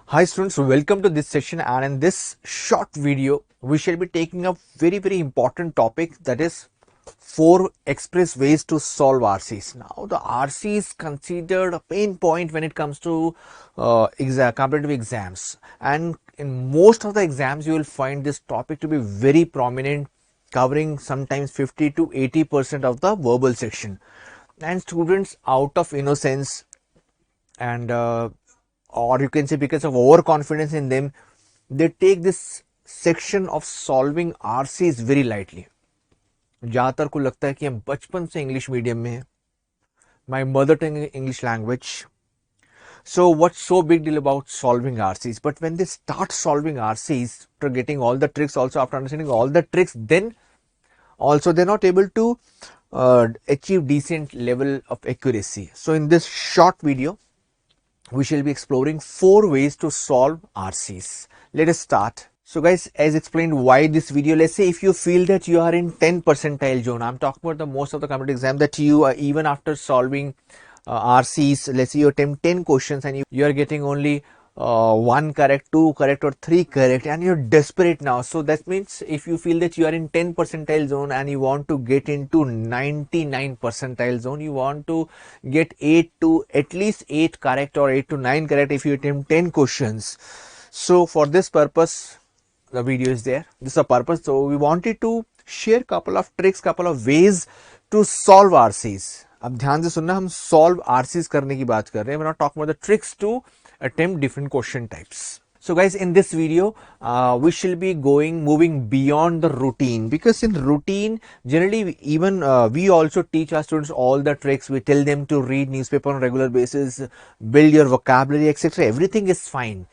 Hi students, welcome to this session, and in this short video we shall be taking up very important topic, that is 4 express ways to solve RCs. Now the RC is considered a pain point when it comes to competitive exams, and in most of the exams you will find this topic to be very prominent, covering sometimes 50 to 80% of the verbal section, and students out of innocence and or you can say because of overconfidence in them, they take this section of solving RCs very lightly. ज़्यादातर को लगता है कि हम बचपन से English medium में हैं, my mother tongue English language, so what's so big deal about solving RCs? But when they start solving RCs, after getting all the tricks, also after understanding all the tricks, then also they're not able to achieve decent level of accuracy. So in this short video we shall be exploring 4 ways to solve RCs. Let us start. So guys, as explained, why this video? Let's say if you feel that you are in 10 percentile zone, I'm talking about the most of the competitive exam, that you are even after solving RCs, let's say you attempt 10 questions and you are getting only 1 correct, 2 correct or 3 correct, and you're desperate now. So that means if you feel that you are in 10 percentile zone and you want to get into 99 percentile zone, you want to get 8 to at least 8 correct or 8 to 9 correct if you attempt 10 questions. So for this purpose the video is there. This is a purpose. So we wanted to share couple of tricks, couple of ways to solve RCs. अब ध्यान से सुनना, हम solve RCs करने की बात कर रहे हैं. We're not talking about the tricks to attempt different question types. So guys, in this video we shall be moving beyond the routine, because in routine generally even we also teach our students all the tricks. We tell them to read newspaper on a regular basis, build your vocabulary, etc. Everything is fine.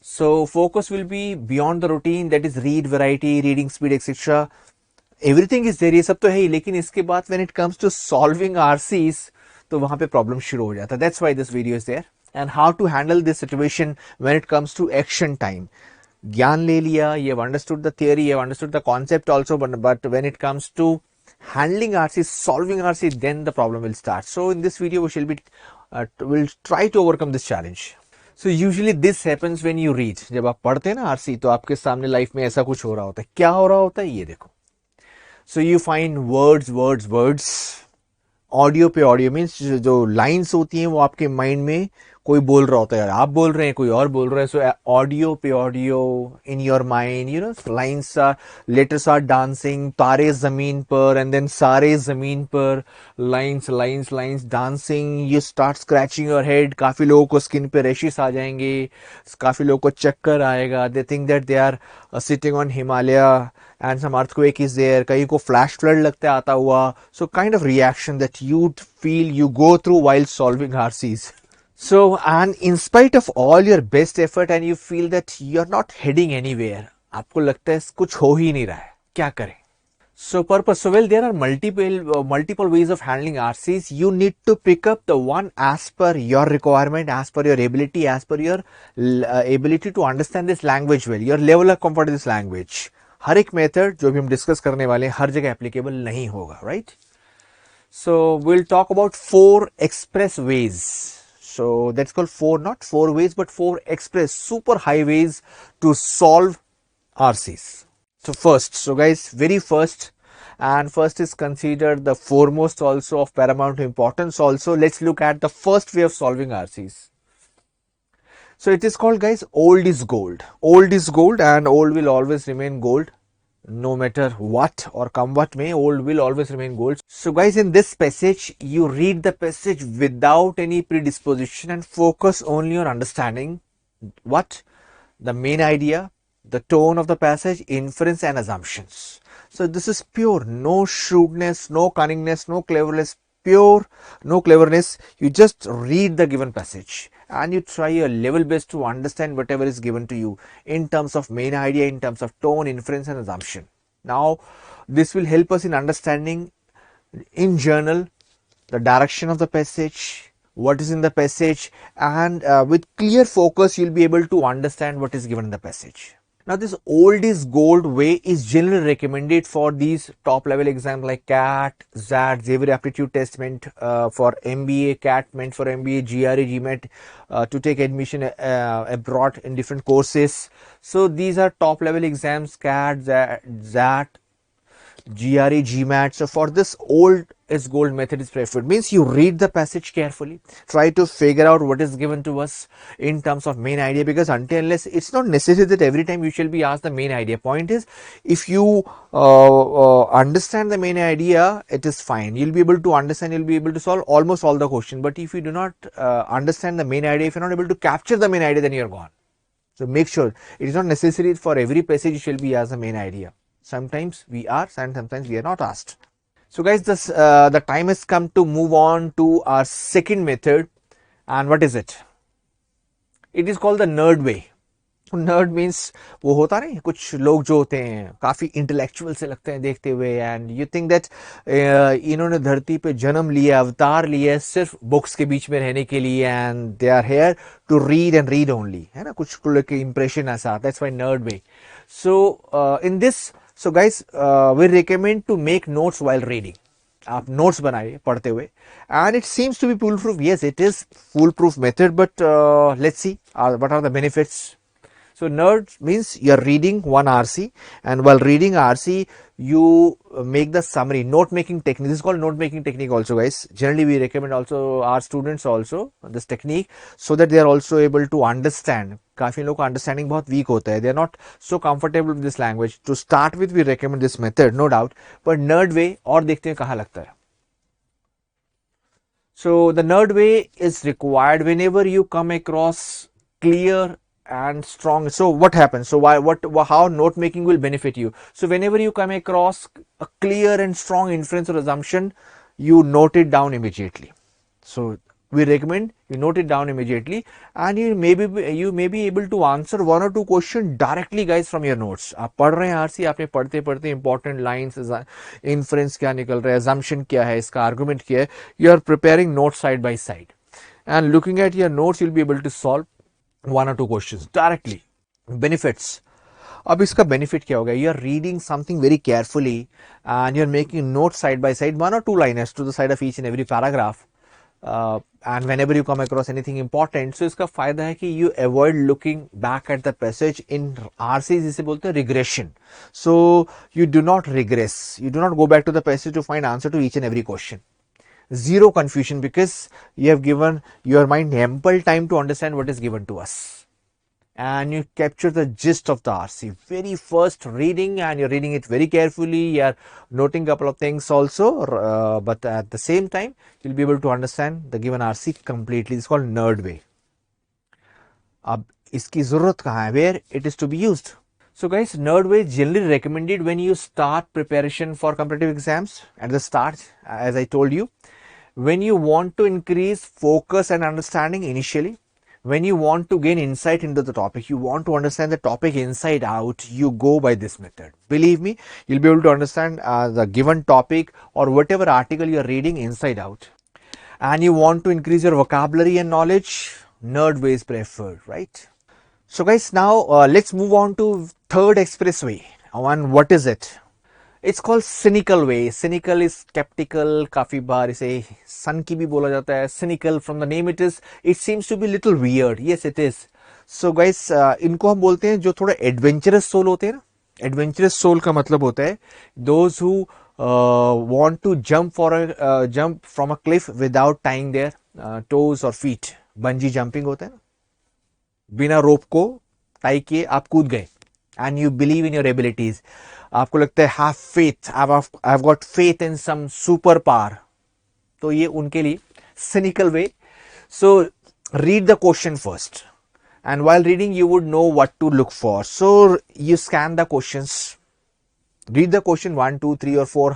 So focus will be beyond the routine, that is read variety, reading speed, etc. Everything is there, ये सब तो है ही, लेकिन इसके बाद when it comes to solving RCs तो वहां पे प्रॉब्लम शुरू हो जाता है. That's why this video is there, and how to handle this situation when it comes to action time. ज्ञान ले लिया, you have understood the theory, you have understood the concept also, but when it comes to handling RCs, solving RCs, then the problem will start. So in this video we shall be will try to overcome this challenge. So usually this happens when you read. जब आप पढ़ते हैं ना RC, तो आपके सामने life में ऐसा कुछ हो रहा होता है. क्या हो रहा होता है ये देखो. So you find words. Audio पे ऑडियो मीन्स जो लाइन्स होती हैं वो आपके माइंड में कोई बोल रहा होता है, आप बोल रहे हैं, कोई और बोल रहा है. सो ऑडियो पे audio in your mind, you know, lines are, letters are dancing, Taare Zameen Par, and then सारे जमीन पर, lines dancing. You start scratching your head. काफी लोगों को स्किन पे रैशेस आ जाएंगे, काफी लोगों को चक्कर आएगा. They think that they are sitting on Himalaya and some earthquake is there. कहीं को flash flood लगता है आता हुआ. So kind of reaction that you feel you go through while solving RCs. So, and in spite of all your best effort and you feel that you're not heading anywhere, आपको लगता है कुछ हो ही नहीं रहा है, क्या करें? So purpose. So well, there are multiple ways of handling RCs. You need to pick up the one as per your requirement, as per your ability, as per your ability to understand this language well, your level of comfort in this language. हर एक method जो भी हम discuss करने वाले हैं हर जगह applicable नहीं होगा, right? So will talk about 4 express ways. So that's called 4, not 4 ways, but 4 express super high ways to solve RCs. So first, so guys, very first, and first is considered the foremost also of paramount importance also. Let's look at the first way of solving RCs. So it is called, guys, old is gold. Old is gold, and old will always remain gold. No matter what or come what may, old will always remain gold. So guys, in this passage, you read the passage without any predisposition and focus only on understanding what? The main idea, the tone of the passage, inference and assumptions. So this is pure, no shrewdness, no cunningness, no cleverness, pure, no cleverness. You just read the given passage and you try your level best to understand whatever is given to you in terms of main idea, in terms of tone, inference and assumption. Now this will help us in understanding in general the direction of the passage, what is in the passage, and with clear focus you'll be able to understand what is given in the passage. Now this old is gold way is generally recommended for these top level exams like CAT, ZAT, Xavier Aptitude Test meant for MBA, CAT meant for MBA, GRE, GMAT to take admission abroad in different courses. So these are top level exams, CAT, ZAT, GRE, GMAT. So for this, old is gold method is preferred. Means you read the passage carefully, try to figure out what is given to us in terms of main idea, because until unless it's not necessary that every time you shall be asked the main idea. Point is, if you understand the main idea, it is fine. You'll be able to understand, you'll be able to solve almost all the question. But if you do not understand the main idea, if you're not able to capture the main idea, then you're gone. So make sure it is not necessary for every passage you shall be asked the main idea. Sometimes we are, and sometimes we are not asked. So guys, this the time has come to move on to our second method. And what is it? It is called the nerd way. Nerd means वो होता नहीं, कुछ लोग जो होते हैं काफी intellectual से लगते हैं देखते हुए, एंड यू थिंक दैट इन्होंने धरती पे जन्म लिया, अवतार लिया सिर्फ बुक्स के बीच में रहने के लिए, and they are here to read and read only, है ना, कुछ इंप्रेशन ऐसा, that's why nerd way. So in this, so guys we recommend to make notes while reading. आप नोट्स बनाइए पढ़ते हुए, and it seems to be fool proof. Yes, it is fool proof method, but let's see what are the benefits. So nerd means you're reading one RC, and while reading RC, you make the summary. Note making technique. This is called note making technique also, guys. Generally, we recommend also our students also this technique, so that they are also able to understand. काफी लोगों का understanding बहुत weak होता है. They are not so comfortable with this language. To start with, we recommend this method, no doubt. But nerd way और देखते हैं कहाँ लगता है. So the nerd way is required whenever you come across clear and strong. So what happens? So how note making will benefit you? So whenever you come across a clear and strong inference or assumption, you note it down immediately. So we recommend you note it down immediately, and you may be able to answer one or two questions directly, guys, from your notes. आप पढ़ रहे हैं RC, आपने पढ़ते पढ़ते important lines, inference क्या निकल रहा है, assumption क्या है, इसका argument क्या है, you are preparing notes side by side, and looking at your notes, you'll be able to solve one or two questions directly. Benefits. अब इसका benefit क्या होगा? You are reading something very carefully, and you are making notes side by side, one or two liners to the side of each and every paragraph. And whenever you come across anything important, so इसका फायदा है कि you avoid looking back at the passage. In RC जिसे बोलते हैं regression. So you do not regress. You do not go back to the passage to find answer to each and every question. Zero confusion, because you have given your mind ample time to understand what is given to us, and you capture the gist of the RC very first reading, and you're reading it very carefully. You're noting a couple of things also, but at the same time you'll be able to understand the given RC completely. It's called nerd way. अब इसकी जरूरत कहाँ है? Where it is to be used? So guys, nerd way is generally recommended when you start preparation for competitive exams at the start, as I told you. When you want to increase focus and understanding initially, when you want to gain insight into the topic, you want to understand the topic inside out, you go by this method. Believe me, you'll be able to understand the given topic or whatever article you're reading inside out. And you want to increase your vocabulary and knowledge, nerd way is preferred, right? So guys, now let's move on to third express way. And what is it? It's called cynical way. Cynical is skeptical. काफी बार इसे sun की भी बोला जाता है. Cynical, from the name it seems to be little weird. Yes, it is. So guys, इनको हम बोलते हैं जो थोड़ा adventurous soul होते हैं ना. Adventurous soul का मतलब होता है those who want to jump from a cliff without tying their toes or feet. Bungee jumping होता है ना. बिना रोप को टाई किए आप कूद गए, and you believe in your abilities. आपको लगता है have faith, I've got faith in some super power. तो ये उनके लिए cynical way. So read the question first, and while reading you would know what to look for. So you scan the questions, read the question 1, 2, 3 or 4,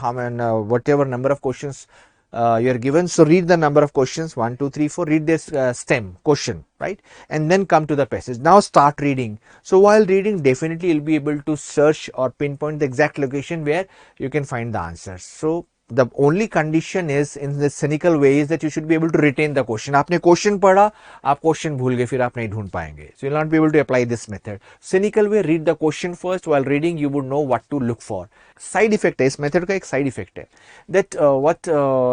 whatever number of questions you are given. So read the number of questions 1, 2, 3, 4. Read this stem question, right? And then come to the passage. Now start reading. So while reading, definitely you'll be able to search or pinpoint the exact location where you can find the answers. So the only condition is in the cynical way is that you should be able to retain the question. आपने question पढ़ा, आप question भूल गए, फिर आप नहीं ढूंढ पाएंगे. So you'll not be able to apply this method. Cynical way, read the question first. While reading, you would know what to look for. Side effect है इस method का, एक side effect है that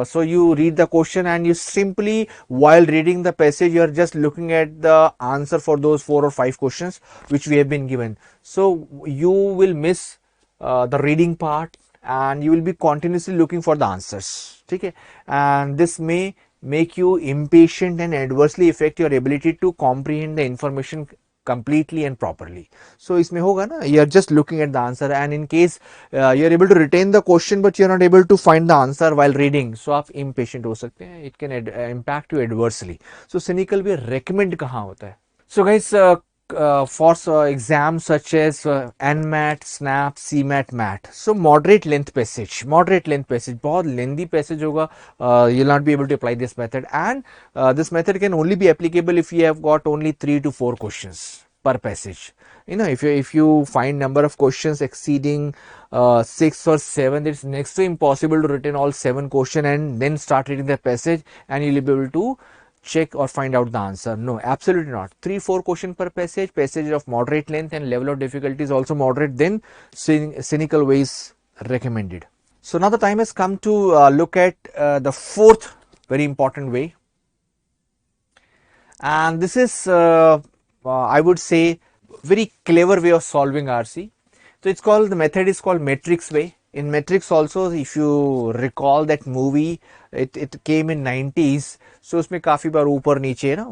so you read the question and you simply while reading the passage you are just looking at the answer for those 4 or 5 questions which we have been given. So you will miss the reading part and you will be continuously looking for the answers. Okay, and this may make you impatient and adversely affect your ability to comprehend the information completely and properly. So इसमें होगा ना, you are just looking at the answer and in case you are able to retain the question but you are not able to find the answer while reading, so आप impatient हो सकते हैं. It can impact you adversely. So cynical भी recommend कहाँ होता है? So guys, for exams such as NMAT, SNAP, CMAT, MAT. So moderate length passage, बहुत lengthy passage होगा, you'll not be able to apply this method, and this method can only be applicable if you have got only 3 to 4 questions per passage. You know, if you find number of questions exceeding 6 or 7, it's next to impossible to retain all 7 questions and then start reading the passage and you'll be able to check or find out the answer. No, absolutely not. 3-4 question per passage, passage of moderate length and level of difficulty is also moderate, then cynical way is recommended. So now the time has come to look at the fourth very important way, and this is I would say very clever way of solving RC. So it's called, the method is called matrix way. In Matrix also, if you recall that movie, it came in 90s. So उसमें काफी बार ऊपर नीचे ना,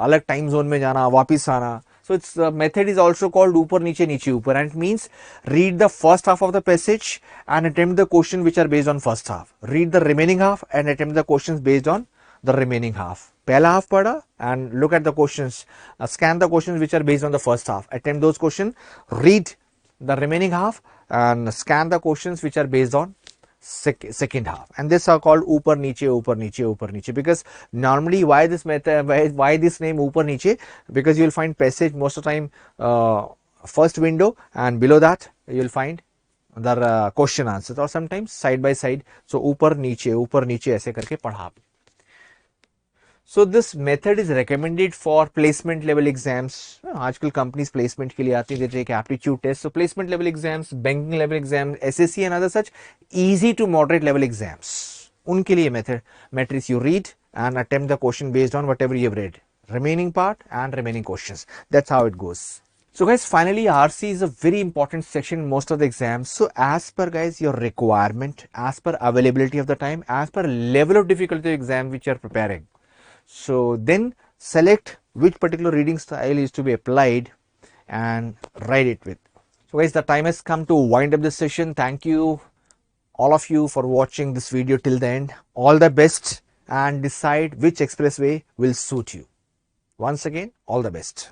अलग time zone में जाना, वापिस आना. So its method is also called ऊपर नीचे नीचे ऊपर, and it means read the first half of the passage and attempt the question which are based on first half. Read the remaining half and attempt the questions based on the remaining half. पहला half पढ़ा and look at the questions, scan the questions which are based on the first half. Attempt those questions, read the remaining half and scan the questions which are based on second half, and this are called ऊपर नीचे ऊपर नीचे ऊपर नीचे. Because normally why this method, why this name ऊपर नीचे, because you will find passage most of the time first window and below that you will find the question answers, or sometimes side by side. So ऊपर नीचे ऐसे करके पढ़ा. So this method is recommended for placement level exams. आजकल companies placement के लिए आती है, they take aptitude test. So placement level exams, banking level exams, SSC and other such easy to moderate level exams. उनके लिए method, matrix you read and attempt the question based on whatever you have read. Remaining part and remaining questions. That's how it goes. So guys, finally RC is a very important section in most of the exams. So as per guys your requirement, as per availability of the time, as per level of difficulty of exam which you are preparing. So then select which particular reading style is to be applied and write it with. So guys, the time has come to wind up this session. Thank you all of you for watching this video till the end. All the best and decide which expressway will suit you. Once again, all the best.